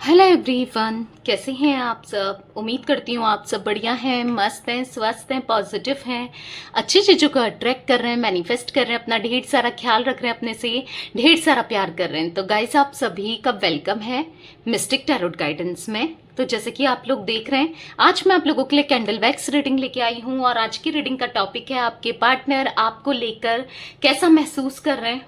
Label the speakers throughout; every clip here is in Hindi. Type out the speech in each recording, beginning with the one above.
Speaker 1: हेलो एवरीवन, कैसे हैं आप सब। उम्मीद करती हूँ आप सब बढ़िया हैं, मस्त हैं, स्वस्थ हैं, पॉजिटिव हैं, अच्छी चीज़ों को अट्रैक्ट कर रहे हैं, मैनिफेस्ट कर रहे हैं, अपना ढेर सारा ख्याल रख रहे हैं, अपने से ढेर सारा प्यार कर रहे हैं। तो गाइस, आप सभी का वेलकम है मिस्टिक टैरोट गाइडेंस में। तो जैसे कि आप लोग देख रहे हैं, आज मैं आप लोगों के लिए कैंडल वैक्स रीडिंग लेके आई हूँ और आज की रीडिंग का टॉपिक है आपके पार्टनर आपको लेकर कैसा महसूस कर रहे हैं।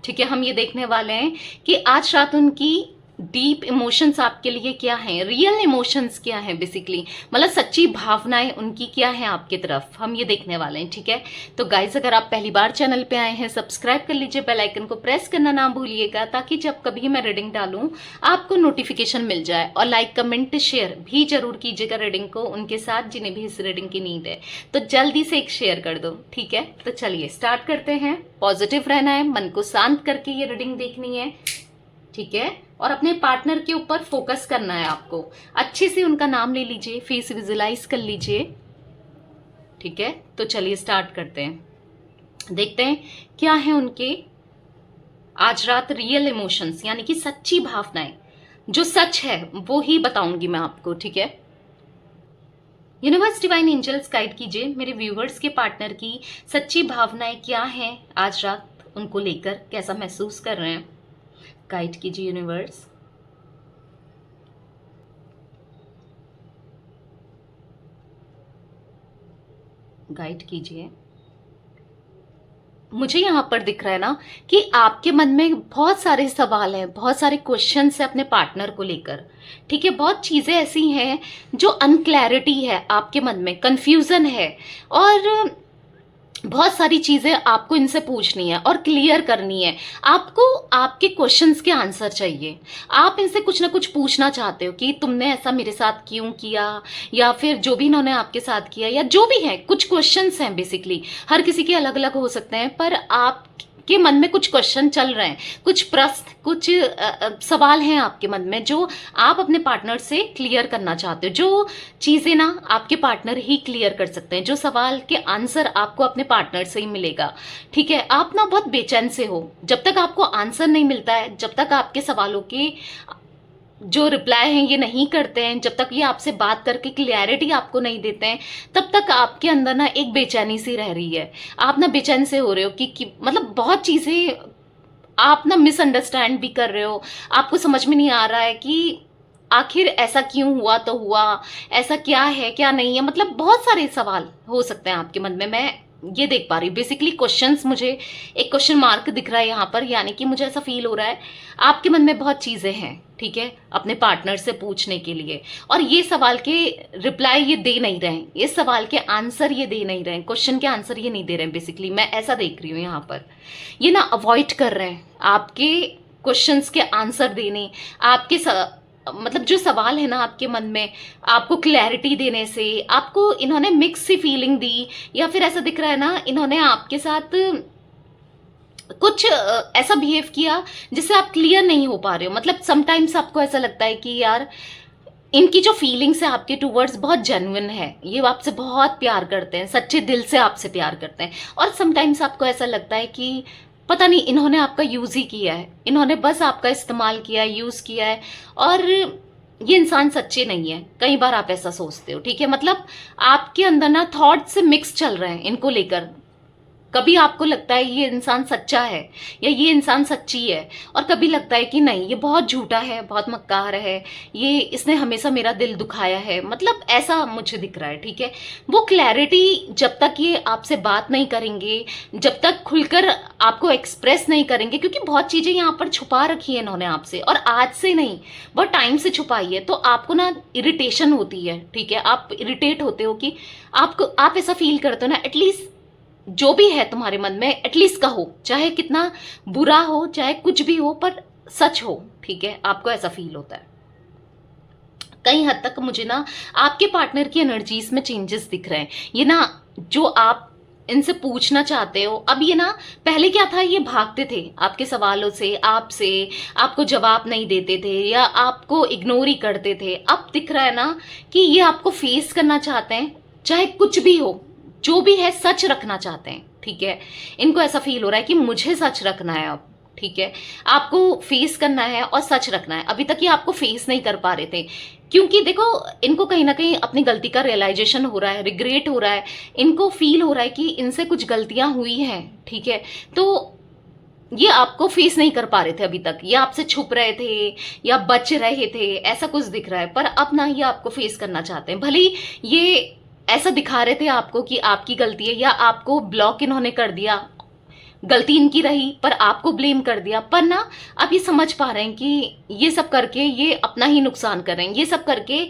Speaker 1: ठीक है, हम ये देखने वाले हैं कि आज रात उनकी डीप इमोशंस आपके लिए क्या हैं, रियल इमोशंस क्या हैं, बेसिकली मतलब सच्ची भावनाएं उनकी क्या हैं आपकी तरफ, हम ये देखने वाले हैं। ठीक है, तो गाइज अगर आप पहली बार चैनल पे आए हैं, सब्सक्राइब कर लीजिए, बेल आइकन को प्रेस करना ना भूलिएगा ताकि जब कभी मैं रीडिंग डालूं आपको नोटिफिकेशन मिल जाए। और लाइक कमेंट शेयर भी जरूर कीजिएगा रीडिंग को उनके साथ जिन्हें भी इस रीडिंग की नीड है। तो जल्दी से एक शेयर कर दो। ठीक है, तो चलिए स्टार्ट करते हैं। पॉजिटिव रहना है, मन को शांत करके ये रीडिंग देखनी है। ठीक है, और अपने पार्टनर के ऊपर फोकस करना है आपको। अच्छे से उनका नाम ले लीजिए, फेस विजुलाइज कर लीजिए। ठीक है, तो चलिए स्टार्ट करते हैं, देखते हैं क्या है उनके आज रात रियल इमोशंस, यानी कि सच्ची भावनाएं। जो सच है वो ही बताऊंगी मैं आपको। ठीक है, यूनिवर्स डिवाइन एंजल्स गाइड कीजिए मेरे व्यूवर्स के पार्टनर की सच्ची भावनाएं क्या हैं आज रात, उनको लेकर कैसा महसूस कर रहे हैं। गाइड कीजिए यूनिवर्स। गाइड कीजिए। मुझे यहाँ पर दिख रहा है ना कि आपके मन में बहुत सारे सवाल हैं, बहुत सारे क्वेश्चंस हैं अपने पार्टनर को लेकर। ठीक है, बहुत चीज़ें ऐसी हैं जो अनक्लैरिटी है आपके मन में, कंफ्यूजन है, और बहुत सारी चीज़ें आपको इनसे पूछनी है और क्लियर करनी है। आपको आपके क्वेश्चंस के आंसर चाहिए। आप इनसे कुछ ना कुछ पूछना चाहते हो कि तुमने ऐसा मेरे साथ क्यों किया, या फिर जो भी इन्होंने आपके साथ किया, या जो भी है, कुछ क्वेश्चंस हैं। बेसिकली हर किसी के अलग अलग हो सकते हैं, पर आप के मन में कुछ क्वेश्चन चल रहे हैं, कुछ प्रश्न, कुछ सवाल हैं आपके मन में जो आप अपने पार्टनर से क्लियर करना चाहते हो। जो चीज़ें ना आपके पार्टनर ही क्लियर कर सकते हैं, जो सवाल के आंसर आपको अपने पार्टनर से ही मिलेगा। ठीक है, आप ना बहुत बेचैन से हो, जब तक आपको आंसर नहीं मिलता है, जब तक आपके सवालों के जो रिप्लाई हैं ये नहीं करते हैं, जब तक ये आपसे बात करके क्लैरिटी आपको नहीं देते हैं, तब तक आपके अंदर ना एक बेचैनी सी रह रही है। आप ना बेचैन से हो रहे हो कि मतलब बहुत चीज़ें आप ना मिसअंडरस्टैंड भी कर रहे हो। आपको समझ में नहीं आ रहा है कि आखिर ऐसा क्यों हुआ, तो हुआ ऐसा क्या है क्या नहीं है, मतलब बहुत सारे सवाल हो सकते हैं आपके मन में। मैं ये देख पा रही हूँ बेसिकली क्वेश्चंस, मुझे एक क्वेश्चन मार्क दिख रहा है यहाँ पर, यानी कि मुझे ऐसा फील हो रहा है आपके मन में बहुत चीज़ें हैं। ठीक है, अपने पार्टनर से पूछने के लिए, और ये सवाल के रिप्लाई ये दे नहीं रहे हैं, इस सवाल के आंसर ये दे नहीं रहे हैं, क्वेश्चन के आंसर ये नहीं दे रहे हैं। बेसिकली मैं ऐसा देख रही हूँ यहाँ पर, ये ना अवॉइड कर रहे हैं आपके क्वेश्चंस के आंसर देने, आपके मतलब जो सवाल है ना आपके मन में, आपको क्लैरिटी देने से आपको इन्होंने मिक्स सी फीलिंग दी, या फिर ऐसा दिख रहा है ना इन्होंने आपके साथ कुछ ऐसा बिहेव किया जिससे आप क्लियर नहीं हो पा रहे हो। मतलब समटाइम्स आपको ऐसा लगता है कि यार इनकी जो फीलिंग्स है आपके टूवर्ड्स बहुत जेन्युइन है, ये आपसे बहुत प्यार करते हैं, सच्चे दिल से आपसे प्यार करते हैं। और समटाइम्स आपको ऐसा लगता है कि पता नहीं इन्होंने आपका यूज़ ही किया है, इन्होंने बस आपका इस्तेमाल किया है, यूज़ किया है, और ये इंसान सच्चे नहीं है। कई बार आप ऐसा सोचते हो। ठीक है, मतलब आपके अंदर ना थॉट से मिक्स चल रहे हैं इनको लेकर। कभी आपको लगता है ये इंसान सच्चा है या ये इंसान सच्ची है, और कभी लगता है कि नहीं ये बहुत झूठा है, बहुत मक्कार है, ये इसने हमेशा मेरा दिल दुखाया है। मतलब ऐसा मुझे दिख रहा है। ठीक है, वो क्लैरिटी जब तक ये आपसे बात नहीं करेंगे, जब तक खुलकर आपको एक्सप्रेस नहीं करेंगे, क्योंकि बहुत चीज़ें यहाँ पर छुपा रखी है इन्होंने आपसे, और आज से नहीं बहुत टाइम से छुपाई है। तो आपको ना इरिटेशन होती है। ठीक है, आप इरिटेट होते हो कि आप ऐसा फील करते हो ना, एटलीस्ट जो भी है तुम्हारे मन में एटलीस्ट कहो, चाहे कितना बुरा हो, चाहे कुछ भी हो, पर सच हो। ठीक है, आपको ऐसा फील होता है। कई हद तक मुझे ना आपके पार्टनर की एनर्जीज में चेंजेस दिख रहे हैं। ये ना जो आप इनसे पूछना चाहते हो, अब ये ना पहले क्या था, ये भागते थे आपके सवालों से, आपसे, आपको जवाब नहीं देते थे या आपको इग्नोर ही करते थे। अब दिख रहा है ना कि ये आपको फेस करना चाहते हैं, चाहे कुछ भी हो, जो भी है सच रखना चाहते हैं। ठीक है, इनको ऐसा फील हो रहा है कि मुझे सच रखना है अब। ठीक है, आपको फेस करना है और सच रखना है। अभी तक ये आपको फेस नहीं कर पा रहे थे, क्योंकि देखो इनको कहीं ना कहीं अपनी गलती का रियलाइजेशन हो रहा है, रिग्रेट हो रहा है, इनको फील हो रहा है कि इनसे कुछ गलतियां हुई हैं, ठीक है। तो ये आपको फेस नहीं कर पा रहे थे अभी तक, ये आपसे छुप रहे थे या बच रहे थे, ऐसा कुछ दिख रहा है। पर अब ना ये आपको फेस करना चाहते हैं। भले ही ये ऐसा दिखा रहे थे आपको कि आपकी गलती है, या आपको ब्लॉक इन्होंने कर दिया, गलती इनकी रही पर आपको ब्लेम कर दिया, पर ना आप ये समझ पा रहे हैं कि ये सब करके ये अपना ही नुकसान कर रहे हैं, ये सब करके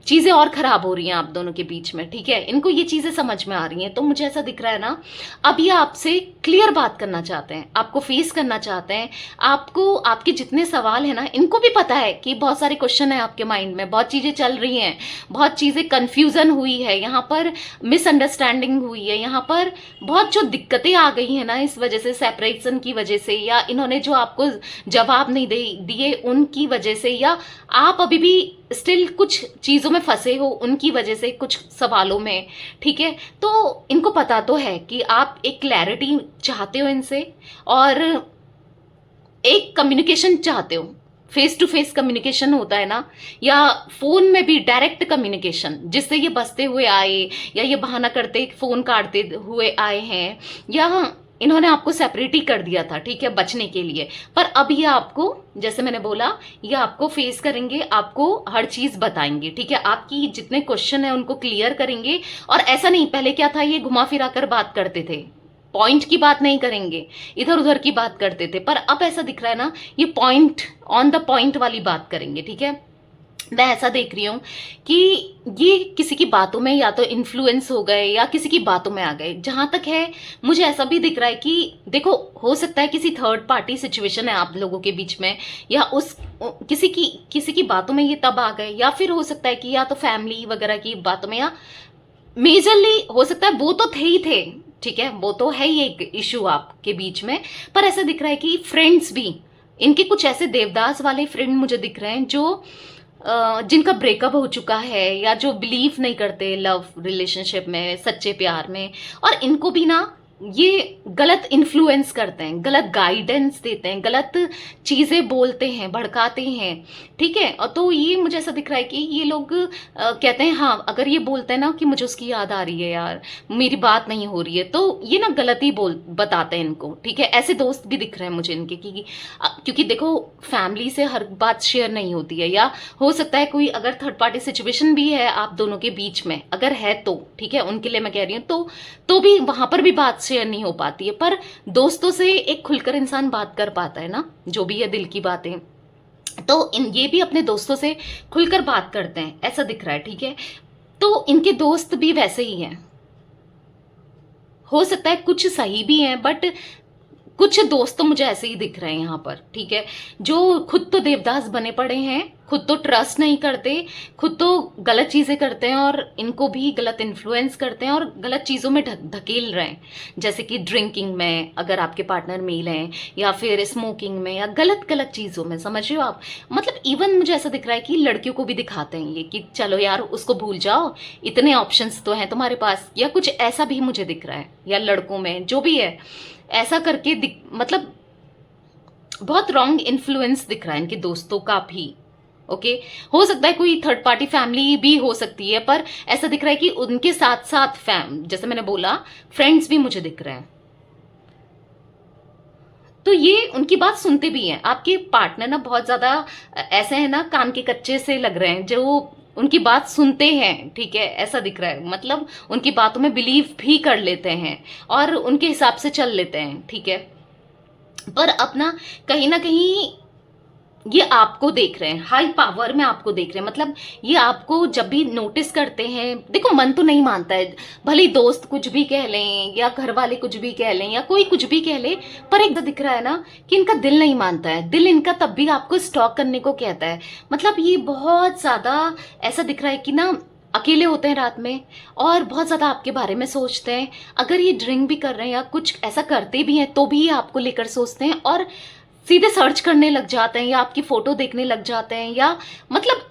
Speaker 1: चीजें और खराब हो रही हैं आप दोनों के बीच में, ठीक है। इनको ये चीजें समझ में आ रही हैं। तो मुझे ऐसा दिख रहा है ना, अब ये आपसे क्लियर बात करना चाहते हैं, आपको फेस करना चाहते हैं। आपको आपके जितने सवाल है ना, इनको भी पता है कि बहुत सारे क्वेश्चन है आपके माइंड में, बहुत चीजें चल रही हैं, बहुत चीजें कंफ्यूजन हुई है, यहाँ पर मिसअंडरस्टैंडिंग हुई है, यहाँ पर बहुत जो दिक्कतें आ गई है ना इस वजह से, सेपरेशन की वजह से, या इन्होंने जो आपको जवाब नहीं दिए उनकी वजह से, या आप अभी भी स्टिल कुछ चीजों में फंसे हो उनकी वजह से, कुछ सवालों में, ठीक है। तो इनको पता तो है कि आप एक क्लैरिटी चाहते हो इनसे, और एक कम्युनिकेशन चाहते हो, फेस टू फेस कम्युनिकेशन होता है ना, या फोन में भी डायरेक्ट कम्युनिकेशन, जिससे ये बसते हुए आए या ये बहाना करते फोन काटते हुए आए हैं, या इन्होंने आपको सेपरेट ही कर दिया था, ठीक है, बचने के लिए। पर अब ये आपको, जैसे मैंने बोला, ये आपको फेस करेंगे, आपको हर चीज बताएंगे, ठीक है। आपकी जितने क्वेश्चन है उनको क्लियर करेंगे। और ऐसा नहीं, पहले क्या था, ये घुमा फिरा कर बात करते थे, पॉइंट की बात नहीं करेंगे, इधर उधर की बात करते थे। पर अब ऐसा दिख रहा है ना, ये पॉइंट, ऑन द पॉइंट वाली बात करेंगे, ठीक है। मैं ऐसा देख रही हूं कि ये किसी की बातों में या तो इन्फ्लुएंस हो गए या किसी की बातों में आ गए। जहां तक है, मुझे ऐसा भी दिख रहा है कि देखो, हो सकता है किसी थर्ड पार्टी सिचुएशन है आप लोगों के बीच में, या उस किसी की बातों में ये तब आ गए, या फिर हो सकता है कि या तो फैमिली वगैरह की बातों में, या मेजरली हो सकता है वो तो थे ही थे, ठीक है, वो तो है ही एक इशू आपके बीच में। पर ऐसा दिख रहा है कि फ्रेंड्स भी, इनके कुछ ऐसे देवदास वाले फ्रेंड मुझे दिख रहे हैं जो जिनका ब्रेकअप हो चुका है, या जो बिलीव नहीं करते लव रिलेशनशिप में, सच्चे प्यार में, और इनको भी ना ये गलत इन्फ्लुएंस करते हैं, गलत गाइडेंस देते हैं, गलत चीजें बोलते हैं, भड़काते हैं, ठीक है। और तो ये मुझे ऐसा दिख रहा है कि ये लोग कहते हैं, हाँ अगर ये बोलते हैं ना कि मुझे उसकी याद आ रही है यार, मेरी बात नहीं हो रही है, तो ये ना गलत ही बताते हैं इनको, ठीक है। ऐसे दोस्त भी दिख रहे हैं मुझे इनके, क्योंकि देखो फैमिली से हर बात शेयर नहीं होती है, या हो सकता है कोई अगर थर्ड पार्टी सिचुएशन भी है आप दोनों के बीच में, अगर है तो ठीक है, उनके लिए मैं कह रही हूँ, तो भी वहां पर भी बात शेयर नहीं हो पाती है। पर दोस्तों से एक खुलकर इंसान बात कर पाता है ना, जो भी है दिल की बातें, तो ये भी अपने दोस्तों से खुलकर बात करते हैं, ऐसा दिख रहा है, ठीक है। तो इनके दोस्त भी वैसे ही हैं, हो सकता है कुछ सही भी हैं, बट कुछ दोस्त तो मुझे ऐसे ही दिख रहे हैं यहाँ पर, ठीक है, जो खुद तो देवदास बने पड़े हैं, खुद तो ट्रस्ट नहीं करते, खुद तो गलत चीजें करते हैं, और इनको भी गलत इन्फ्लुएंस करते हैं और गलत चीजों में धकेल रहे हैं, जैसे कि ड्रिंकिंग में अगर आपके पार्टनर मेल हैं, या फिर स्मोकिंग में, या गलत गलत चीजों में, समझ रहे हो आप। मतलब इवन मुझे ऐसा दिख रहा है कि लड़कियों को भी दिखाते हैं ये कि चलो यार उसको भूल जाओ, इतने ऑप्शंस तो हैं तुम्हारे पास, या कुछ ऐसा भी मुझे दिख रहा है, या लड़कों में जो भी है ऐसा करके मतलब बहुत रॉन्ग इन्फ्लुएंस दिख रहा है इनके दोस्तों का भी, ओके। हो सकता है कोई थर्ड पार्टी फैमिली भी हो सकती है, पर ऐसा दिख रहा है कि उनके साथ साथ जैसे मैंने बोला, फ्रेंड्स भी मुझे दिख रहे हैं। तो ये उनकी बात सुनते भी हैं। आपके पार्टनर ना बहुत ज्यादा ऐसे हैं ना, कान के कच्चे से लग रहे हैं, जो उनकी बात सुनते हैं, ठीक है, ऐसा दिख रहा है। मतलब उनकी बातों में बिलीव भी कर लेते हैं और उनके हिसाब से चल लेते हैं, ठीक है। पर अपना कहीं ना कहीं ये आपको देख रहे हैं, हाई पावर में आपको देख रहे हैं। मतलब ये आपको जब भी नोटिस करते हैं, देखो मन तो नहीं मानता है, भले दोस्त कुछ भी कह लें या घर वाले कुछ भी कह लें या कोई कुछ भी कह ले, पर एक दिख रहा है ना कि इनका दिल नहीं मानता है। दिल इनका तब भी आपको स्टॉक करने को कहता है। मतलब ये बहुत ज्यादा ऐसा दिख रहा है कि ना अकेले होते हैं रात में और बहुत ज्यादा आपके बारे में सोचते हैं। अगर ये ड्रिंक भी कर रहे हैं या कुछ ऐसा करते भी हैं तो भी ये आपको लेकर सोचते हैं और सीधे सर्च करने लग जाते हैं या आपकी फोटो देखने लग जाते हैं, या मतलब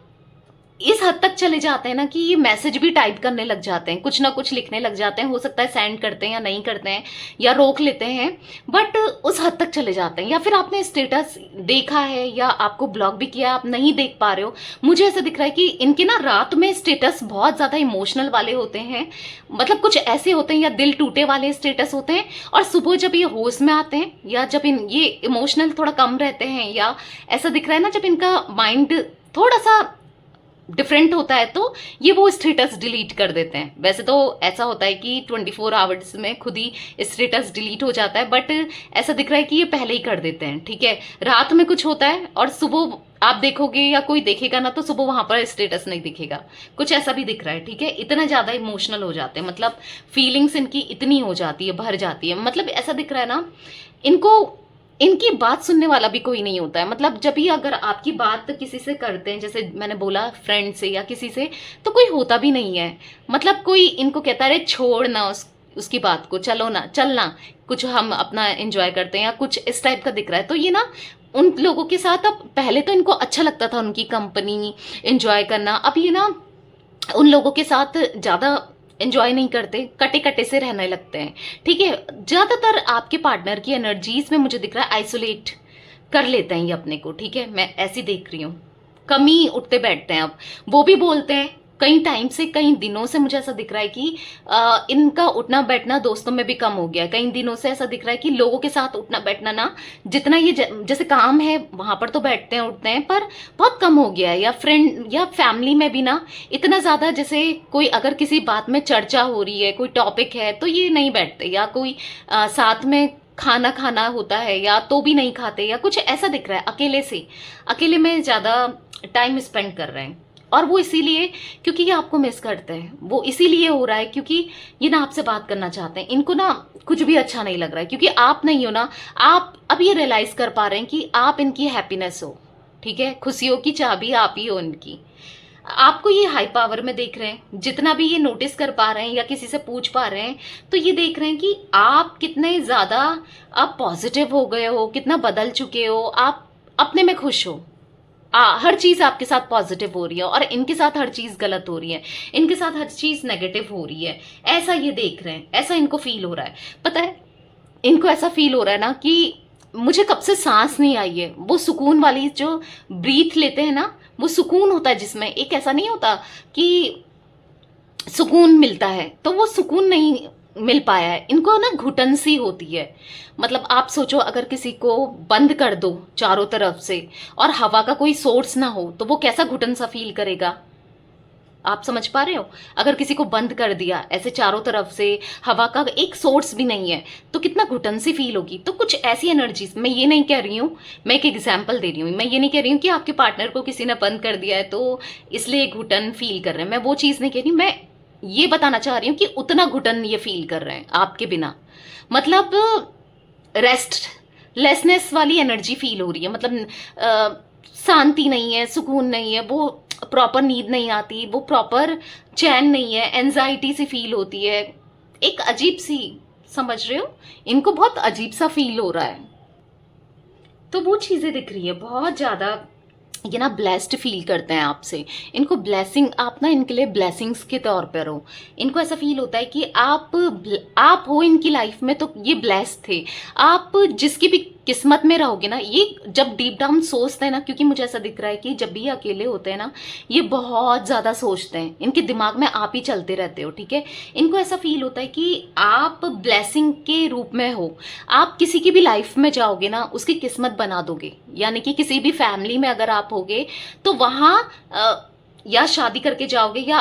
Speaker 1: इस हद तक चले जाते हैं ना कि ये मैसेज भी टाइप करने लग जाते हैं, कुछ ना कुछ लिखने लग जाते हैं। हो सकता है सेंड करते हैं या नहीं करते हैं या रोक लेते हैं, बट उस हद तक चले जाते हैं। या फिर आपने स्टेटस देखा है या आपको ब्लॉक भी किया, आप नहीं देख पा रहे हो। मुझे ऐसा दिख रहा है कि इनके ना रात में स्टेटस बहुत ज़्यादा इमोशनल वाले होते हैं, मतलब कुछ ऐसे होते हैं या दिल टूटे वाले स्टेटस होते हैं, और सुबह जब ये होश में आते हैं या जब ये इमोशनल थोड़ा कम रहते हैं, या ऐसा दिख रहा है ना जब इनका माइंड थोड़ा सा डिफरेंट होता है, तो ये वो स्टेटस डिलीट कर देते हैं। वैसे तो ऐसा होता है कि 24 आवर्स में खुद ही स्टेटस डिलीट हो जाता है, बट ऐसा दिख रहा है कि ये पहले ही कर देते हैं। ठीक है, रात में कुछ होता है और सुबह आप देखोगे या कोई देखेगा ना, तो सुबह वहां पर स्टेटस नहीं दिखेगा, कुछ ऐसा भी दिख रहा है। ठीक है, इतना ज्यादा इमोशनल हो जाते हैं, मतलब फीलिंग्स इनकी इतनी हो जाती है, भर जाती है। मतलब ऐसा दिख रहा है ना, इनको इनकी बात सुनने वाला भी कोई नहीं होता है। मतलब जब भी अगर आपकी बात किसी से करते हैं, जैसे मैंने बोला फ्रेंड से या किसी से, तो कोई होता भी नहीं है। मतलब कोई इनको कहता है छोड़ ना उसकी बात को, चलो ना, चलना, कुछ हम अपना एंजॉय करते हैं, या कुछ इस टाइप का दिख रहा है। तो ये ना उन लोगों के साथ, अब पहले तो इनको अच्छा लगता था उनकी कंपनी एंजॉय करना, अब ये ना उन लोगों के साथ ज़्यादा एंजॉय नहीं करते, कटे कटे से रहने लगते हैं। ठीक है, ज़्यादातर आपके पार्टनर की एनर्जीज में मुझे दिख रहा है आइसोलेट कर लेते हैं ये अपने को। ठीक है, मैं ऐसी देख रही हूँ, कम ही उठते बैठते हैं। अब वो भी बोलते हैं कई टाइम से, कई दिनों से मुझे ऐसा दिख रहा है कि इनका उठना बैठना दोस्तों में भी कम हो गया है। कई दिनों से ऐसा दिख रहा है कि लोगों के साथ उठना बैठना ना, जितना ये जैसे काम है वहां पर तो बैठते हैं उठते हैं, पर बहुत कम हो गया है। या फ्रेंड या फैमिली में भी ना इतना ज्यादा, जैसे कोई अगर किसी बात में चर्चा हो रही है, कोई टॉपिक है, तो ये नहीं बैठते, या कोई साथ में खाना खाना होता है या तो भी नहीं खाते, या कुछ ऐसा दिख रहा है। अकेले में ज्यादा टाइम स्पेंड कर रहे हैं, और वो इसीलिए क्योंकि ये आपको मिस करते हैं। वो इसीलिए हो रहा है क्योंकि ये ना आपसे बात करना चाहते हैं। इनको ना कुछ भी अच्छा नहीं लग रहा है, क्योंकि आप नहीं हो ना। आप अब ये रियलाइज कर पा रहे हैं कि आप इनकी हैप्पीनेस हो। ठीक है, खुशियों की चाबी आप ही हो इनकी। आपको ये हाई पावर में देख रहे हैं, जितना भी ये नोटिस कर पा रहे हैं या किसी से पूछ पा रहे हैं, तो ये देख रहे हैं कि आप कितने ज्यादा अब पॉजिटिव हो गए हो, कितना बदल चुके हो, आप अपने में खुश हो। हर चीज आपके साथ पॉजिटिव हो रही है, और इनके साथ हर चीज गलत हो रही है, इनके साथ हर चीज नेगेटिव हो रही है। ऐसा ये देख रहे हैं, ऐसा इनको फील हो रहा है। पता है, इनको ऐसा फील हो रहा है ना कि मुझे कब से सांस नहीं आई है। वो सुकून वाली जो ब्रीथ लेते हैं ना, वो सुकून होता है जिसमें, एक ऐसा नहीं होता कि सुकून मिलता है, तो वो सुकून नहीं मिल पाया है इनको ना, घुटन सी होती है। मतलब आप सोचो, अगर किसी को बंद कर दो चारों तरफ से और हवा का कोई सोर्स ना हो, तो वो कैसा घुटन सा फील करेगा। आप समझ पा रहे हो? अगर किसी को बंद कर दिया ऐसे चारों तरफ से, हवा का एक सोर्स भी नहीं है, तो कितना घुटन सी फील होगी। तो कुछ ऐसी एनर्जीज, मैं ये नहीं कह रही हूँ, मैं एक एग्जाम्पल दे रही हूँ, मैं ये नहीं कह रही हूँ कि आपके पार्टनर को किसी ने बंद कर दिया है तो इसलिए घुटन फील कर रहे हैं, मैं वो चीज नहीं कह रही। मैं ये बताना चाह रही हूँ कि उतना घुटन ये फील कर रहे हैं आपके बिना, मतलब रेस्टलेसनेस वाली एनर्जी फील हो रही है। मतलब शांति नहीं है, सुकून नहीं है, वो प्रॉपर नींद नहीं आती, वो प्रॉपर चैन नहीं है, एंजाइटी सी फील होती है, एक अजीब सी, समझ रहे हो, इनको बहुत अजीब सा फील हो रहा है। तो वो चीजें दिख रही है बहुत ज्यादा। ये ना ब्लेस्ड फील करते हैं आपसे, इनको ब्लेसिंग, आप ना इनके लिए ब्लेसिंग्स के तौर पर हो। इनको ऐसा फील होता है कि आप हो इनकी लाइफ में, तो ये ब्लेस्ड थे। आप जिसकी भी किस्मत में रहोगे ना, ये जब डीप डाउन सोचते हैं ना, क्योंकि मुझे ऐसा दिख रहा है कि जब भी ये अकेले होते हैं ना, ये बहुत ज्यादा सोचते हैं, इनके दिमाग में आप ही चलते रहते हो। ठीक है, इनको ऐसा फील होता है कि आप ब्लेसिंग के रूप में हो। आप किसी की भी लाइफ में जाओगे ना, उसकी किस्मत बना दोगे। यानी कि किसी भी फैमिली में अगर आप होगे, तो वहां या शादी करके जाओगे, या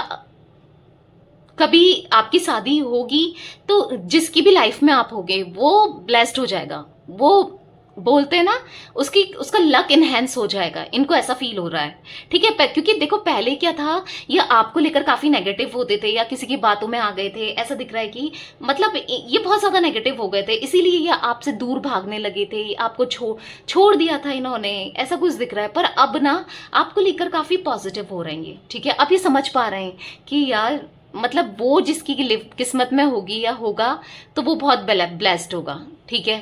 Speaker 1: कभी आपकी शादी होगी, तो जिसकी भी लाइफ में आप होगे वो ब्लेस्ड हो जाएगा। वो बोलते हैं ना, उसका लक इनहेंस हो जाएगा। इनको ऐसा फील हो रहा है। ठीक है, क्योंकि देखो पहले क्या था, ये आपको लेकर काफी नेगेटिव होते थे, या किसी की बातों में आ गए थे। ऐसा दिख रहा है कि मतलब ये बहुत ज्यादा नेगेटिव हो गए थे, इसीलिए ये आपसे दूर भागने लगे थे, आपको छोड़ दिया था इन्होंने, ऐसा कुछ दिख रहा है। पर अब ना आपको लेकर काफी पॉजिटिव हो रहे हैं। ठीक है, अब ये समझ पा रहे हैं कि यार, मतलब वो जिसकी किस्मत में होगी या होगा, तो वो बहुत ब्लेस्ड होगा। ठीक है,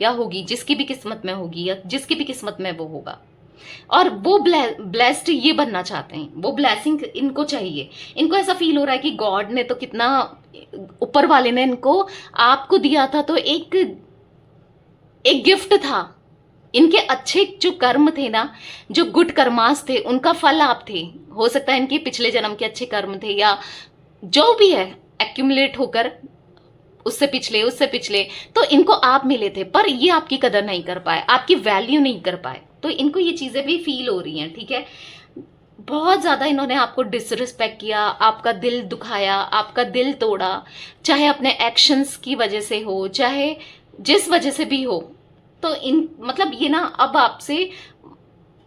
Speaker 1: या होगी, जिसकी भी किस्मत में होगी या जिसकी भी किस्मत में वो होगा। और वो ब्लेस्ड ये बनना चाहते हैं, वो ब्लेसिंग इनको चाहिए। इनको ऐसा फील हो रहा है कि गॉड ने तो कितना, ऊपर वाले ने इनको आपको दिया था, तो एक एक गिफ्ट था। इनके अच्छे जो कर्म थे ना, जो गुड कर्मास थे, उनका फल आप थे। हो सकता है इनके पिछले जन्म के अच्छे कर्म थे, या जो भी है एक्यूमुलेट होकर उससे पिछले, तो इनको आप मिले थे, पर ये आपकी कदर नहीं कर पाए, आपकी वैल्यू नहीं कर पाए। तो इनको ये चीजें भी फील हो रही हैं, ठीक है। बहुत ज्यादा इन्होंने आपको डिसरिस्पेक्ट किया, आपका दिल दुखाया, आपका दिल तोड़ा, चाहे अपने एक्शंस की वजह से हो, चाहे जिस वजह से भी हो। तो इन मतलब ये ना अब आपसे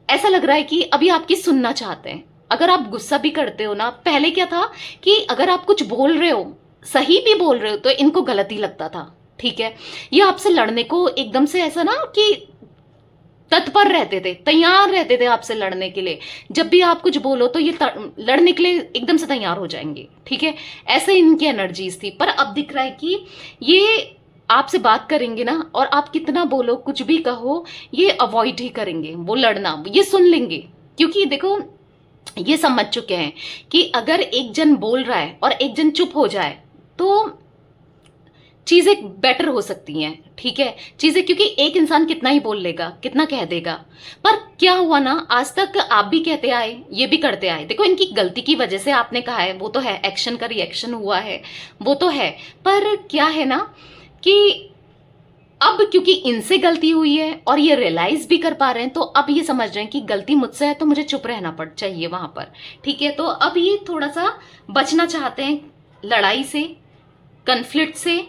Speaker 1: ऐसा लग रहा है कि अभी आपकी सुनना चाहते हैं। अगर आप गुस्सा भी करते हो ना, पहले क्या था कि अगर आप कुछ बोल रहे हो, सही भी बोल रहे हो, तो इनको गलत ही लगता था, ठीक है। ये आपसे लड़ने को एकदम से ऐसा ना कि तत्पर रहते थे, तैयार रहते थे आपसे लड़ने के लिए। जब भी आप कुछ बोलो तो ये लड़ने के लिए एकदम से तैयार हो जाएंगे, ठीक है। ऐसे इनकी एनर्जीज थी। पर अब दिख रहा है कि ये आपसे बात करेंगे ना, और आप कितना बोलो, कुछ भी कहो, ये अवॉइड ही करेंगे, वो लड़ना, ये सुन लेंगे। क्योंकि देखो, ये समझ चुके हैं कि अगर एक जन बोल रहा है और एक जन चुप हो जाए तो चीजें बेटर हो सकती हैं, ठीक है। चीजें, क्योंकि एक इंसान कितना ही बोल लेगा, कितना कह देगा। पर क्या हुआ ना, आज तक आप भी कहते आए, ये भी करते आए। देखो, इनकी गलती की वजह से आपने कहा है, वो तो है, एक्शन का रिएक्शन हुआ है, वो तो है। पर क्या है ना कि अब क्योंकि इनसे गलती हुई है और ये रियलाइज भी कर पा रहे हैं, तो अब ये समझ रहे हैं कि गलती मुझसे है, तो मुझे चुप रहना पड़ चाहिए वहां पर, ठीक है। तो अब ये थोड़ा सा बचना चाहते हैं लड़ाई से, कन्फ्लिक्ट से।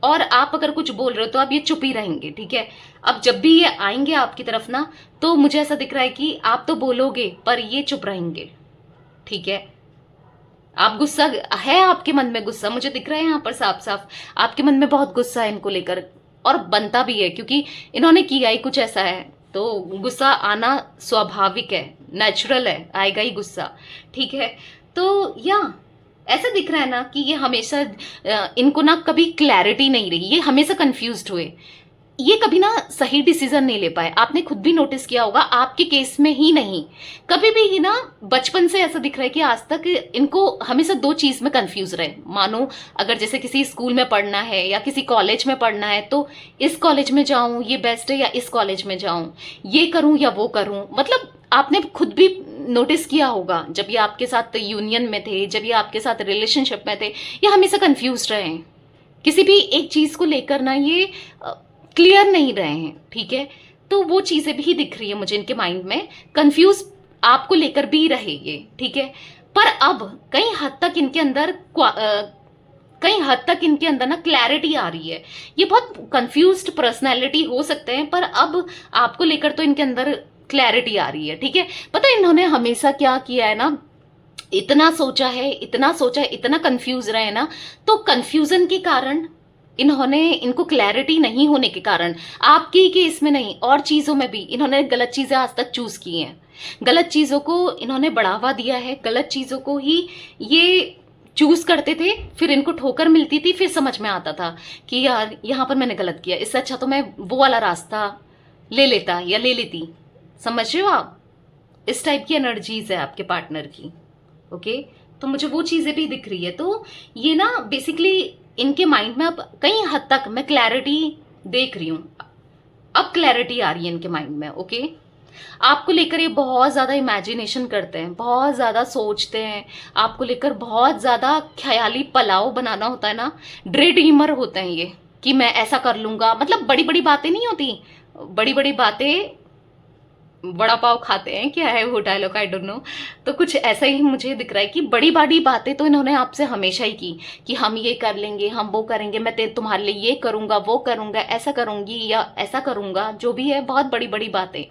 Speaker 1: और आप अगर कुछ बोल रहे हो तो अब ये चुप ही रहेंगे, ठीक है। अब जब भी ये आएंगे आपकी तरफ ना, तो मुझे ऐसा दिख रहा है कि आप तो बोलोगे पर ये चुप रहेंगे, ठीक है। आप गुस्सा है, आपके मन में गुस्सा मुझे दिख रहा है यहाँ पर साफ साफ, आपके मन में बहुत गुस्सा है इनको लेकर, और बनता भी है क्योंकि इन्होंने किया ही कुछ ऐसा है। तो गुस्सा आना स्वाभाविक है, नेचुरल है, आएगा ही गुस्सा, ठीक है। तो या ऐसा दिख रहा है ना कि ये हमेशा इनको ना कभी क्लैरिटी नहीं रही, ये हमेशा कंफ्यूज्ड हुए, ये कभी ना सही डिसीजन नहीं ले पाए। आपने खुद भी नोटिस किया होगा, आपके केस में ही नहीं, कभी भी ये ना बचपन से ऐसा दिख रहा है कि आज तक इनको हमेशा दो चीज में कंफ्यूज रहे। मानो अगर जैसे किसी स्कूल में पढ़ना है या किसी कॉलेज में पढ़ना है, तो इस कॉलेज में जाऊं ये बेस्ट है, या इस कॉलेज में जाऊं, ये करूं या वो करूं। मतलब आपने खुद भी नोटिस किया होगा, जब ये आपके साथ यूनियन में थे, जब ये आपके साथ रिलेशनशिप में थे, ये हमेशा कंफ्यूज रहे हैं। किसी भी एक चीज को लेकर ना ये क्लियर नहीं रहे हैं, ठीक है। तो वो चीजें भी दिख रही है मुझे इनके माइंड में, कंफ्यूज आपको लेकर भी रहे ये, ठीक है। पर अब कई हद तक इनके अंदर ना क्लैरिटी आ रही है। ये बहुत कंफ्यूज्ड पर्सनैलिटी हो सकते हैं, पर अब आपको लेकर तो इनके अंदर क्लैरिटी आ रही है, ठीक है। पता है इन्होंने हमेशा क्या किया है ना, इतना सोचा है, इतना सोचा है, इतना कंफ्यूज रहे ना, तो कंफ्यूजन के कारण इनको क्लैरिटी नहीं होने के कारण, आपके केस में नहीं और चीजों में भी इन्होंने गलत चीजें आज तक चूज की हैं, गलत चीजों को इन्होंने बढ़ावा दिया है, गलत चीजों को ही ये चूज करते थे। फिर इनको ठोकर मिलती थी, फिर समझ में आता था कि यार यहाँ पर मैंने गलत किया, इससे अच्छा तो मैं वो वाला रास्ता ले लेता या ले लेती। समझ रहे हो आप, इस टाइप की एनर्जीज है आपके पार्टनर की, ओके। तो मुझे वो चीजें भी दिख रही है। तो ये ना बेसिकली इनके माइंड में अब कई हद तक मैं क्लैरिटी देख रही हूं, अब क्लैरिटी आ रही है इनके माइंड में, ओके। आपको लेकर ये बहुत ज्यादा इमेजिनेशन करते हैं, बहुत ज्यादा सोचते हैं, आपको लेकर बहुत ज्यादा ख्याली पलाव बनाना होता है ना, ड्रे ड्रीमर होते हैं ये, कि मैं ऐसा कर लूंगा। मतलब बड़ी बड़ी बातें नहीं होती, बड़ी बड़ी बातें, बड़ा पाव खाते हैं, क्या है वो डायलॉग, आई डोंट नो। तो कुछ ऐसा ही मुझे दिख रहा है कि बड़ी बड़ी बातें तो इन्होंने आपसे हमेशा ही की, कि हम ये कर लेंगे, हम वो करेंगे, मैं तुम्हारे लिए ये करूंगा, वो करूंगा, ऐसा करूंगी या ऐसा करूंगा, जो भी है, बहुत बड़ी बड़ी बातें,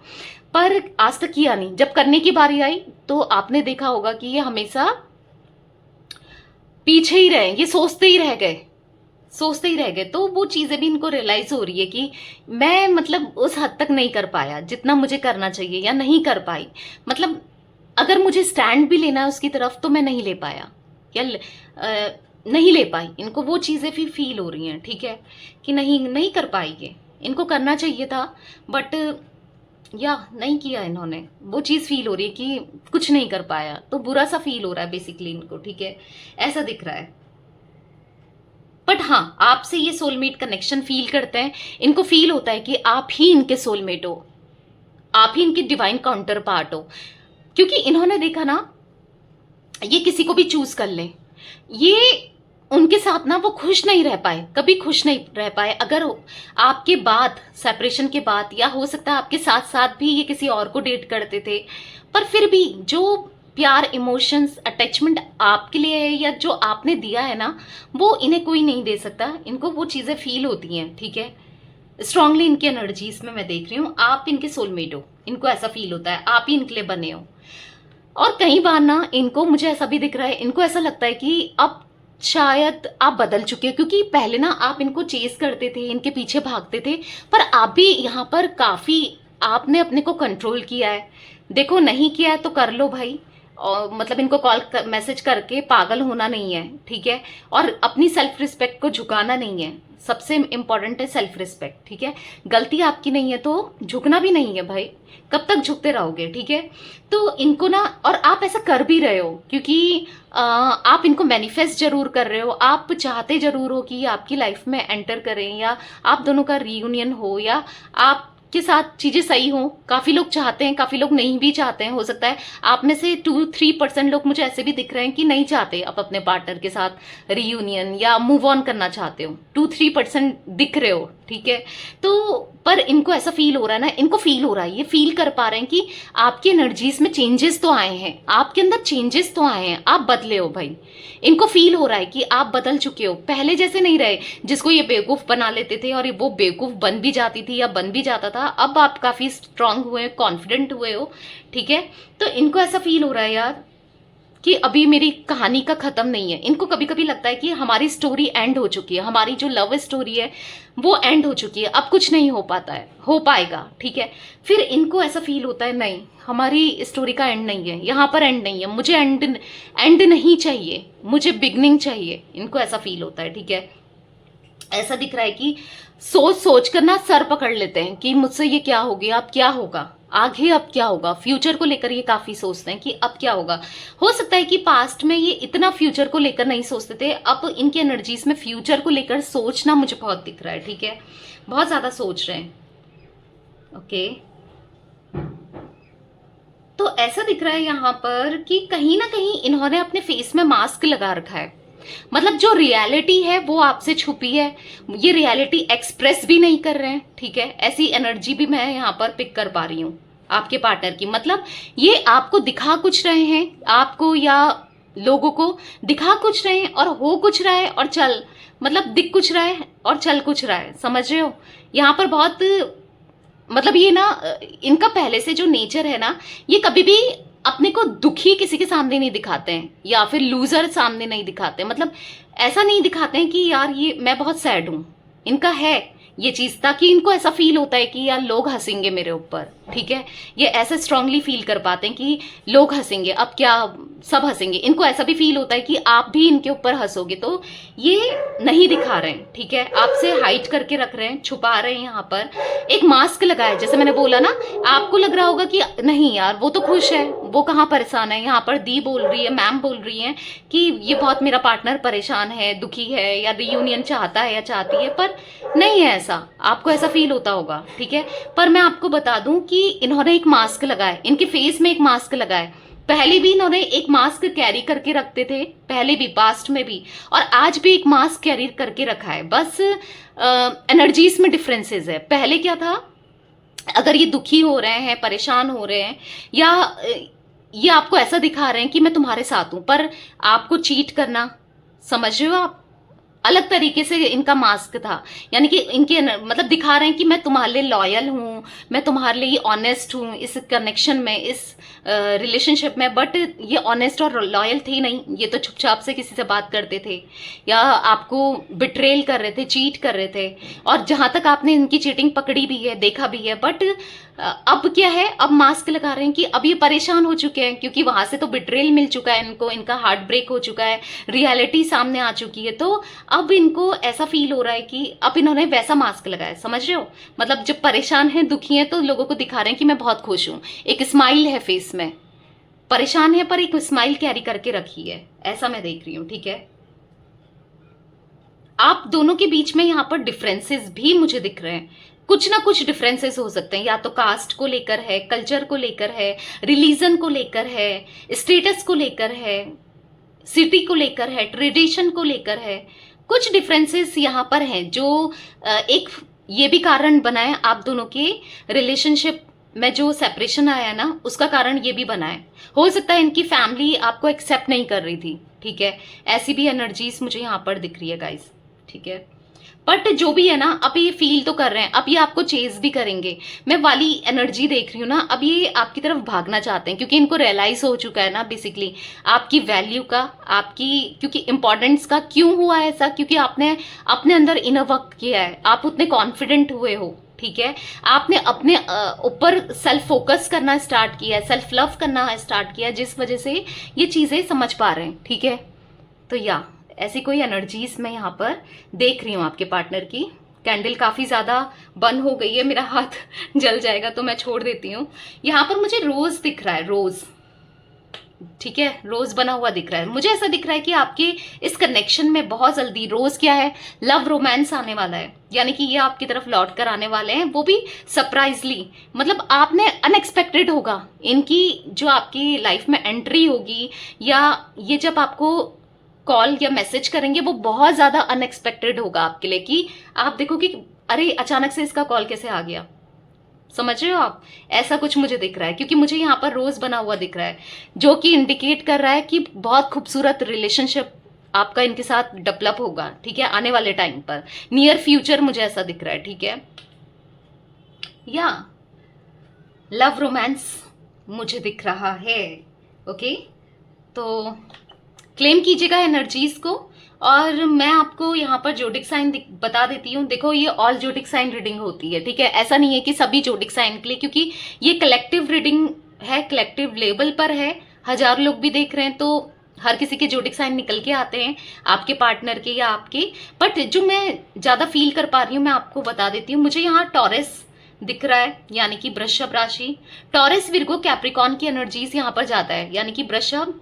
Speaker 1: पर आज तक किया नहीं। जब करने की बारी आई तो आपने देखा होगा कि ये हमेशा पीछे ही रहे, ये सोचते ही रह गए, सोचते ही रह गए। तो वो चीजें भी इनको रियलाइज हो रही है कि मैं मतलब उस हद तक नहीं कर पाया जितना मुझे करना चाहिए, या नहीं कर पाई। मतलब अगर मुझे स्टैंड भी लेना है उसकी तरफ तो मैं नहीं ले पाया, या नहीं ले पाई। इनको वो चीजें भी फील हो रही हैं, ठीक है, कि नहीं कर पाई ये, इनको करना चाहिए था, बट या नहीं किया इन्होंने, वो चीज़ फील हो रही है कि कुछ नहीं कर पाया, तो बुरा सा फील हो रहा है बेसिकली इनको, ठीक है, ऐसा दिख रहा है। बट हाँ, आपसे ये सोलमेट कनेक्शन फील करते हैं, इनको फील होता है कि आप ही इनके सोलमेट हो, आप ही इनकी डिवाइन काउंटर पार्ट हो, क्योंकि इन्होंने देखा ना, ये किसी को भी चूज कर ले, ये उनके साथ ना वो खुश नहीं रह पाए, कभी खुश नहीं रह पाए। अगर आपके बाद, सेपरेशन के बाद, या हो सकता है आपके साथ साथ भी ये किसी और को डेट करते थे, पर फिर भी जो प्यार, इमोशंस, अटैचमेंट आपके लिए है या जो आपने दिया है ना, वो इन्हें कोई नहीं दे सकता। इनको वो चीजें फील होती हैं, ठीक है, स्ट्रांगली इनकी एनर्जीज में मैं देख रही हूँ। आप इनके सोलमेट हो, इनको ऐसा फील होता है, आप ही इनके लिए बने हो। और कई बार ना इनको, मुझे ऐसा भी दिख रहा है, इनको ऐसा लगता है कि अब शायद आप बदल चुके हैं, क्योंकि पहले ना आप इनको चेस करते थे, इनके पीछे भागते थे, पर आप भी यहाँ पर काफी आपने अपने को कंट्रोल किया है। देखो, नहीं किया है तो कर लो भाई, और मतलब इनको कॉल मैसेज करके पागल होना नहीं है, ठीक है, और अपनी सेल्फ रिस्पेक्ट को झुकाना नहीं है। सबसे इंपॉर्टेंट है सेल्फ रिस्पेक्ट, ठीक है। गलती आपकी नहीं है तो झुकना भी नहीं है भाई, कब तक झुकते रहोगे, ठीक है। तो इनको ना, और आप ऐसा कर भी रहे हो, क्योंकि आप इनको मैनिफेस्ट जरूर कर रहे हो, आप चाहते जरूर हो कि आपकी लाइफ में एंटर करें, या आप दोनों का रीयूनियन हो, या आप के साथ चीजें सही हो। काफी लोग चाहते हैं, काफी लोग नहीं भी चाहते हैं। हो सकता है आप में से 2-3% लोग मुझे ऐसे भी दिख रहे हैं कि नहीं चाहते आप अपने पार्टनर के साथ रीयूनियन या मूव ऑन करना चाहते हो, 2-3% दिख रहे हो, ठीक है। तो पर इनको ऐसा फील हो रहा है ना, इनको फील हो रहा है, ये फील कर पा रहे हैं कि आपकी एनर्जीज में चेंजेस तो आए हैं, आपके अंदर चेंजेस तो आए हैं, आप बदले हो भाई। इनको फील हो रहा है कि आप बदल चुके हो, पहले जैसे नहीं रहे जिसको ये बेवकूफ बना लेते थे, और ये वो बेवकूफ बन भी जाती थी या बन भी जाता था। अब आप काफी स्ट्रांग हुए, कॉन्फिडेंट हुए हो, ठीक है। तो इनको ऐसा फील हो रहा है यार कि अभी मेरी कहानी का खत्म नहीं है। इनको कभी कभी लगता है कि हमारी स्टोरी एंड हो चुकी है, हमारी जो लव स्टोरी है वो एंड हो चुकी है, अब कुछ नहीं हो पाता है, हो पाएगा, ठीक है। फिर इनको ऐसा फील होता है, नहीं, हमारी स्टोरी का एंड नहीं है, यहाँ पर एंड नहीं है, मुझे एंड नहीं चाहिए, मुझे बिगनिंग चाहिए। इनको ऐसा फील होता है, ठीक है। ऐसा दिख रहा है कि सोच सोच कर ना सर पकड़ लेते हैं कि मुझसे ये क्या हो गया, अब क्या होगा आगे, अब क्या होगा। फ्यूचर को लेकर ये काफी सोचते हैं कि अब क्या होगा। हो सकता है कि पास्ट में ये इतना फ्यूचर को लेकर नहीं सोचते थे, अब इनकी एनर्जीज में फ्यूचर को लेकर सोचना मुझे बहुत दिख रहा है, ठीक है, बहुत ज्यादा सोच रहे हैं, ओके। तो ऐसा दिख रहा है यहाँ पर कि कहीं ना कहीं इन्होंने अपने फेस में मास्क लगा रखा है, मतलब जो रियलिटी है वो आपसे छुपी है, ये रियलिटी एक्सप्रेस भी नहीं कर रहे हैं, ठीक है। ऐसी एनर्जी भी मैं यहाँ पर पिक कर पा रही हूँ आपके पार्टनर की। मतलब ये आपको दिखा कुछ रहे हैं, आपको या लोगों को दिखा कुछ रहे हैं, और हो कुछ रहा है, और चल, मतलब दिख कुछ रहा है और चल कुछ रहा है, समझ रहे हो। यहाँ पर बहुत, मतलब ये ना, इनका पहले से जो नेचर है ना, ये कभी भी अपने को दुखी किसी के सामने नहीं दिखाते हैं, या फिर लूजर सामने नहीं दिखाते, मतलब ऐसा नहीं दिखाते हैं कि यार ये मैं बहुत सैड हूं। इनका है ये चीज, ताकि इनको ऐसा फील होता है कि यार लोग हंसेंगे मेरे ऊपर, ठीक है। ये ऐसे स्ट्रांगली फील कर पाते हैं कि लोग हंसेंगे, अब क्या, सब हंसेंगे। इनको ऐसा भी फील होता है कि आप भी इनके ऊपर हंसोगे, तो ये नहीं दिखा रहे हैं, ठीक है, आपसे हाइड करके रख रहे हैं, छुपा रहे हैं। यहाँ पर एक मास्क लगा है, जैसे मैंने बोला ना, आपको लग रहा होगा कि नहीं यार वो तो खुश है, वो कहाँ परेशान है। यहाँ पर दी बोल रही है, मैम बोल रही है कि ये बहुत, मेरा पार्टनर परेशान है, दुखी है, या रियूनियन चाहता है या चाहती है, पर नहीं है ऐसा। आपको ऐसा फील होता होगा, ठीक है। पर मैं आपको बता दूं कि इन्होंने एक मास्क लगाया, इनके फेस में एक मास्क लगाया। पहले भी इन्होंने एक मास्क कैरी करके रखते थे, पहले भी, पास्ट में भी, और आज भी एक मास्क कैरी करके रखा है। बस एनर्जीज में डिफरेंसेस है। पहले क्या था, अगर ये दुखी हो रहे हैं, परेशान हो रहे हैं, या ये आपको ऐसा दिखा रहे हैं कि मैं तुम्हारे साथ हूं, पर आपको चीट करना, समझ रहे हो आप, अलग तरीके से इनका मास्क था। यानी कि इनके मतलब दिखा रहे हैं कि मैं तुम्हारे लिए लॉयल हूं, मैं तुम्हारे लिए ऑनेस्ट हूं इस कनेक्शन में, इस रिलेशनशिप में। बट ये ऑनेस्ट और लॉयल थे नहीं, ये तो चुपचाप से किसी से बात करते थे, या आपको बिट्रेल कर रहे थे, चीट कर रहे थे। और जहां तक आपने इनकी चीटिंग पकड़ी भी है, देखा भी है, बट अब क्या है, अब मास्क लगा रहे हैं कि अब ये परेशान हो चुके हैं, क्योंकि वहां से तो बिट्रेल मिल चुका है इनको, इनका हार्ट ब्रेक हो चुका है, रियलिटी सामने आ चुकी है। तो अब इनको ऐसा फील हो रहा है कि अब इन्होंने वैसा मास्क लगाया, समझ रहे हो, मतलब जब परेशान है, दुखी है, तो लोगों को दिखा रहे हैं कि मैं बहुत खुश हूं, एक स्माइल है फेस में, परेशान है पर एक स्माइल कैरी करके रखी है, ऐसा मैं देख रही हूं। ठीक है, आप दोनों के बीच में यहाँ पर डिफरेंसेस भी मुझे दिख रहे हैं, कुछ ना कुछ डिफरेंसेस हो सकते हैं, या तो कास्ट को लेकर है, कल्चर को लेकर है, रिलीजन को लेकर है, स्टेटस को लेकर है, सिटी को लेकर है, ट्रेडिशन को लेकर है, कुछ डिफरेंसेस यहाँ पर हैं जो एक ये भी कारण बना है आप दोनों के रिलेशनशिप में जो सेपरेशन आया ना, उसका कारण ये भी बना है। हो सकता है इनकी फैमिली आपको एक्सेप्ट नहीं कर रही थी। ठीक है, ऐसी भी एनर्जीज मुझे यहाँ पर दिख रही है गाइस। ठीक है, बट जो भी है ना, अब ये फील तो कर रहे हैं, अब ये आपको चेज भी करेंगे, मैं वाली एनर्जी देख रही हूँ ना, अब ये आपकी तरफ भागना चाहते हैं, क्योंकि इनको रियलाइज हो चुका है ना बेसिकली आपकी वैल्यू का, आपकी क्योंकि इंपॉर्टेंस का। क्यों हुआ ऐसा, क्योंकि आपने अपने अंदर इनर वर्क किया है, आप उतने कॉन्फिडेंट हुए हो। ठीक है, आपने अपने ऊपर सेल्फ फोकस करना स्टार्ट किया है, सेल्फ लव करना स्टार्ट किया है, जिस वजह से ये चीजें समझ पा रहे हैं। ठीक है, तो या ऐसी कोई एनर्जीज मैं यहाँ पर देख रही हूँ आपके पार्टनर की। कैंडल काफी ज्यादा बंद हो गई है, मेरा हाथ जल जाएगा तो मैं छोड़ देती हूँ। यहाँ पर मुझे रोज दिख रहा है, रोज। ठीक है, रोज बना हुआ दिख रहा है, मुझे ऐसा दिख रहा है कि आपके इस कनेक्शन में बहुत जल्दी रोज क्या है, लव रोमांस आने वाला है, यानी कि ये आपकी तरफ लौट कर आने वाले हैं, वो भी सरप्राइजली, मतलब आपने अनएक्सपेक्टेड होगा इनकी जो आपकी लाइफ में एंट्री होगी, या ये जब आपको कॉल या मैसेज करेंगे वो बहुत ज्यादा अनएक्सपेक्टेड होगा आपके लिए, कि आप देखो कि अरे अचानक से इसका कॉल कैसे आ गया, समझ रहे हो आप, ऐसा कुछ मुझे दिख रहा है, क्योंकि मुझे यहाँ पर रोज बना हुआ दिख रहा है, जो कि इंडिकेट कर रहा है कि बहुत खूबसूरत रिलेशनशिप आपका इनके साथ डेवलप होगा। ठीक है, आने वाले टाइम पर, नियर फ्यूचर, मुझे ऐसा दिख रहा है। ठीक है, या लव रोमांस मुझे दिख रहा है। ओके, तो क्लेम कीजिएगा एनर्जीज को, और मैं आपको यहाँ पर जोडिक साइन बता देती हूँ। देखो, ये ऑल जोडिक साइन रीडिंग होती है। ठीक है, ऐसा नहीं है कि सभी जोडिक साइन के लिए, क्योंकि ये कलेक्टिव रीडिंग है, कलेक्टिव लेवल पर है, 1000 लोग भी देख रहे हैं तो हर किसी के जोडिक साइन निकल के आते हैं, आपके पार्टनर के या आपके। बट जो मैं ज्यादा फील कर पा रही हूँ मैं आपको बता देती हूँ। मुझे यहाँ टॉरस दिख रहा है, यानी कि वृषभ राशि, टॉरस, विर्गो, कैप्रिकॉन की एनर्जीज यहाँ पर ज्यादा है, यानी कि वृषभ,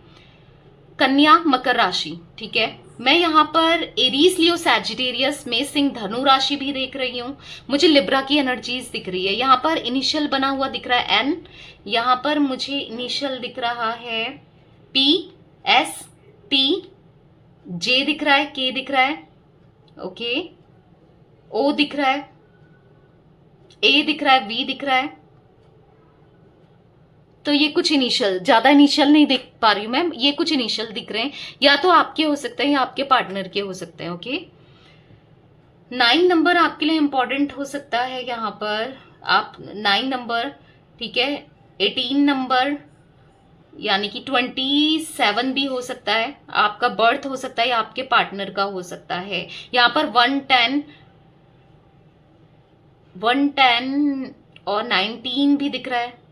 Speaker 1: कन्या, मकर राशि। ठीक है, मैं यहाँ पर एरीज, लियो, सैजिटेरियस, मेष, सिंह, धनु राशि भी देख रही हूँ। मुझे लिब्रा की एनर्जीज दिख रही है, यहाँ पर इनिशियल बना हुआ दिख रहा है एन, यहाँ पर मुझे इनिशियल दिख रहा है पी, एस, टी, जे दिख रहा है, के दिख रहा है, ओके, ओ दिख रहा है, ए दिख रहा है, वी दिख रहा है। तो ये कुछ इनिशियल, ज्यादा इनिशियल नहीं देख पा रही हूं मैं, ये कुछ इनिशियल दिख रहे हैं, या तो आपके हो सकते हैं या आपके पार्टनर के हो सकते हैं। ओके, 9 नंबर आपके लिए इंपॉर्टेंट हो सकता है यहाँ पर, आप 9 नंबर, ठीक है, 18 नंबर, यानी कि 27 भी हो सकता है, आपका बर्थ हो सकता है या आपके पार्टनर का हो सकता है। यहाँ पर 110 और 19 भी दिख रहा है।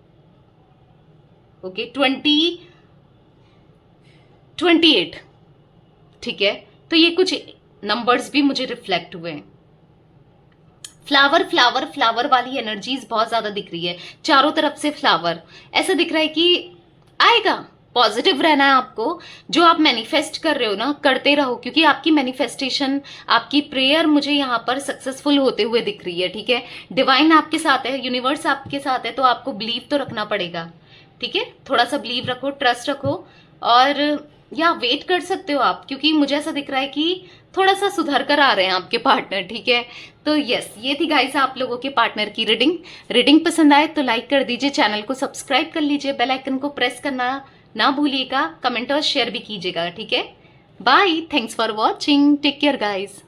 Speaker 1: ओके, 28, ठीक है, तो ये कुछ नंबर्स भी मुझे रिफ्लेक्ट हुए हैं। फ्लावर वाली एनर्जीज बहुत ज्यादा दिख रही है, चारों तरफ से फ्लावर, ऐसा दिख रहा है कि आएगा, पॉजिटिव रहना है आपको, जो आप मैनिफेस्ट कर रहे हो ना, करते रहो, क्योंकि आपकी मैनिफेस्टेशन, आपकी प्रेयर मुझे यहाँ पर सक्सेसफुल होते हुए दिख रही है। ठीक है, डिवाइन आपके साथ है, यूनिवर्स आपके साथ है, तो आपको बिलीव तो रखना पड़ेगा। ठीक है, थोड़ा सा बिलीव रखो, ट्रस्ट रखो, और या वेट कर सकते हो आप, क्योंकि मुझे ऐसा दिख रहा है कि थोड़ा सा सुधर कर आ रहे हैं आपके पार्टनर। ठीक है, तो यस, ये थी गाइस आप लोगों के पार्टनर की रीडिंग पसंद आए तो लाइक कर दीजिए, चैनल को सब्सक्राइब कर लीजिए, बेल आइकन को प्रेस करना ना भूलिएगा, कमेंट और शेयर भी कीजिएगा। ठीक है, bye, thanks for watching, take care guys.